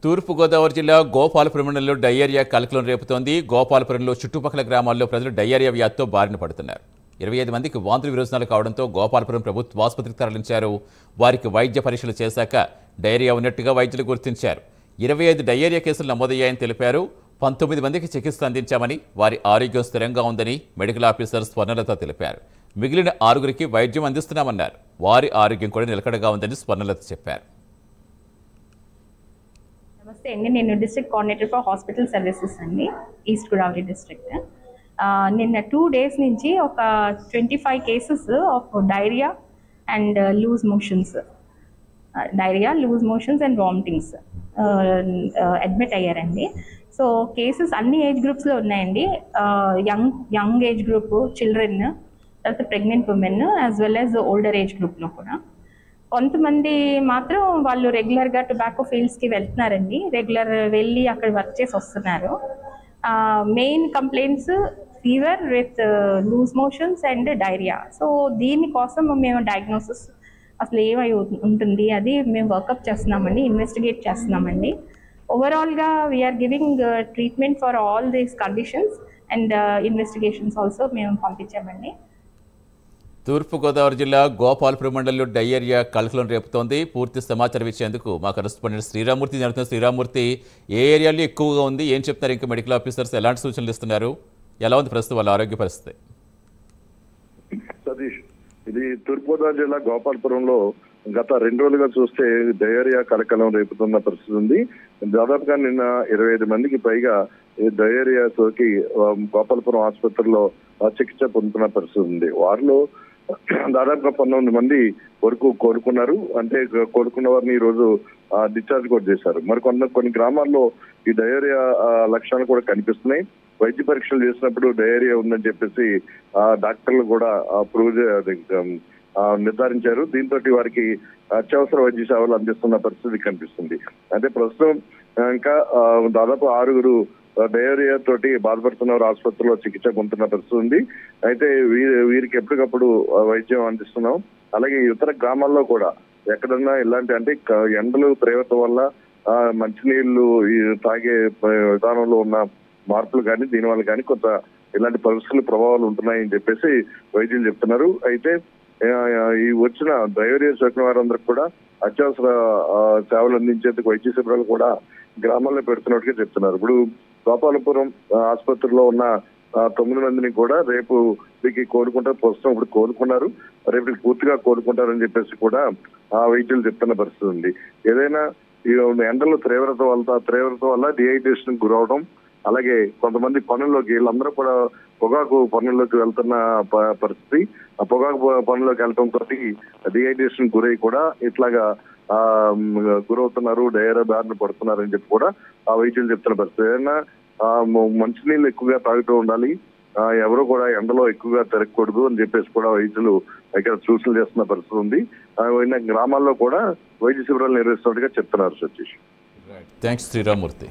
తూర్పుగోదావరి జిల్లా గోపాలపురం మండలంలో డయేరియా కలకలం రేపుతోంది. గోపాలపురంలో చుట్టుపక్కల గ్రామాల్లో ప్రజలు డయేరియా వ్యాధితో బారిన పడుతున్నారు. 25 మందికి వాంతులు విరోచనాలు కావడంతో గోపాలపురం ప్రభుత్వ ఆసుపత్రికి తరలించారు. వారికి వైద్య పరీక్షలు చేశాక డయేరియా ఉన్నట్టుగా వైద్యులు గుర్తించారు. 25 డయేరియా కేసులు నమోదయ్యాయని తెలిపారు. 19 మందికి చికిత్స అందించామని, వారి ఆరోగ్యం స్థిరంగా ఉందని మెడికల్ ఆఫీసర్ స్వర్ణలత తెలిపారు. మిగిలిన 6గురికి వైద్యం అందిస్తున్నామన్నారు. వారి ఆరోగ్యం కూడా నిలకడగా ఉందని స్వర్ణలత చెప్పారు. నమస్తే అండి, నేను district coordinator for hospital services అండి, ఈస్ట్ గోదావరి డిస్ట్రిక్ట్. నిన్న 2 days నుంచి ఒక 25 cases of diarrhoea and loose motions and vomitings admit అయ్యారండి. సో కేసెస్ అన్ని ఏజ్ గ్రూప్స్లో ఉన్నాయండి. యంగ్ ఏజ్ గ్రూప్, చిల్డ్రన్, తర్వాత pregnant women as well as older age గ్రూప్లో కూడా. కొంతమంది మాత్రం వాళ్ళు రెగ్యులర్గా టొబాకో ఫీల్డ్స్కి వెళ్తున్నారండి, రెగ్యులర్ వెళ్ళి అక్కడ వర్క్ చేసి వస్తున్నారు. Main complaints fever with loose motions and diarrhoea. So దీనికోసం మేము డయాగ్నోసిస్ అసలు ఏమై ఉంటుంది అది మేము వర్కప్ చేస్తున్నామండి, ఇన్వెస్టిగేట్ చేస్తున్నామండి. ఓవరాల్గా we're giving treatment for all these conditions and investigations also మేము పంపించామండి. తూర్పుగోదావరి జిల్లా గోపాలపురం మండలంలో డయేరియా కలకలం రేపుతోంది. పూర్తి సమాచారం ఇచ్చేందుకు మా కరెస్పాండెంట్ శ్రీరామూర్తి జరుగుతున్న. శ్రీరామూర్తి, ఏ ఏరియాలో ఎక్కువగా ఉంది, ఏం చెప్తారు, ఇంకా మెడికల్ ఆఫీసర్స్ ఎలాంటి సూచనలు ఇస్తున్నారు, ఎలా ఉంది ప్రస్తుతం వాళ్ళ ఆరోగ్య పరిస్థితి? సతీష్, ఇది తూర్పుగోదావరి జిల్లా గోపాలపురంలో గత 2 రోజులుగా చూస్తే డయేరియా కలకలం రేపుతున్న పరిస్థితి ఉంది. దాదాపుగా నిన్న 25 మందికి పైగా ఈ డయేరియా సోకి గోపాలపురం ఆసుపత్రిలో చికిత్స పొందుతున్న పరిస్థితి ఉంది. వారిలో దాదాపుగా 19 మంది వరకు కోలుకున్నారు. అంటే కోలుకున్న వారిని ఈ రోజు డిశ్చార్జ్ కూడా చేశారు. మరి కొన్ని గ్రామాల్లో ఈ డయేరియా లక్షణాలు కూడా కనిపిస్తున్నాయి. వైద్య పరీక్షలు చేసినప్పుడు డయేరియా ఉందని చెప్పేసి డాక్టర్లు కూడా నిర్ధారించారు. దీంతో వారికి అత్యవసర వైద్య సేవలు అందిస్తున్న పరిస్థితి కనిపిస్తుంది. అంటే ప్రస్తుతం ఇంకా దాదాపు 6గురు డయేరియా తోటి బాధపడుతున్నారు, ఆసుపత్రిలో చికిత్స పొందుతున్న పరిస్థితి ఉంది. అయితే వీరికి ఎప్పటికప్పుడు వైద్యం అందిస్తున్నాం. అలాగే ఇతర గ్రామాల్లో కూడా ఎక్కడన్నా ఇలాంటి అంటే ఎండలు తీవ్రత వల్ల మంచినీళ్లు తాగే విధానంలో ఉన్న మార్పులు కానీ దీనివల్ల కానీ కొంత ఇలాంటి పరిస్థితుల ప్రభావాలు ఉంటున్నాయని చెప్పేసి వైద్యులు చెప్తున్నారు. అయితే ఈ వచ్చిన డయేరియా సోకిన వారందరికి కూడా అత్యవసర సేవలు అందించేందుకు వైద్య శిబిరాలు కూడా గ్రామాల్లో పెడుతున్నట్టుగా చెప్తున్నారు. ఇప్పుడు గోపాలపురం ఆసుపత్రిలో ఉన్న 9 మందిని కూడా రేపు కోలుకుంటారు. ప్రస్తుతం ఇప్పుడు కోలుకున్నారు, రేపు పూర్తిగా కోలుకుంటారని చెప్పేసి కూడా వైద్యులు చెప్తున్న పరిస్థితి ఉంది. ఏదైనా ఈ ఎండల తీవ్రత వల్ల డిహైడ్రేషన్ గురవడం, అలాగే కొంతమంది పనుల్లోకి వీళ్ళందరూ కూడా పొగాకు పనుల్లోకి వెళ్తున్న పరిస్థితి. ఆ పొగాకు పనుల్లోకి వెళ్ళడంతో డిహైడ్రేషన్ గురై కూడా ఇట్లాగా గురవుతున్నారు, డయేరియా బారిన పడుతున్నారని చెప్పి కూడా ఆ వైద్యులు చెప్తున్న పరిస్థితి. ఏదైనా మంచినీళ్ళు ఎక్కువగా తాగుతూ ఉండాలి, ఎవరు కూడా ఎండలో ఎక్కువగా తిరగకూడదు అని చెప్పేసి కూడా వైద్యులు ఇక్కడ సూచనలు చేస్తున్న పరిస్థితి ఉంది. గ్రామాల్లో కూడా వైద్య శిబిరాలు నిర్వహిస్తున్నట్టుగా చెప్తున్నారు. సతీష్, థ్యాంక్స్ శ్రీరామూర్తి.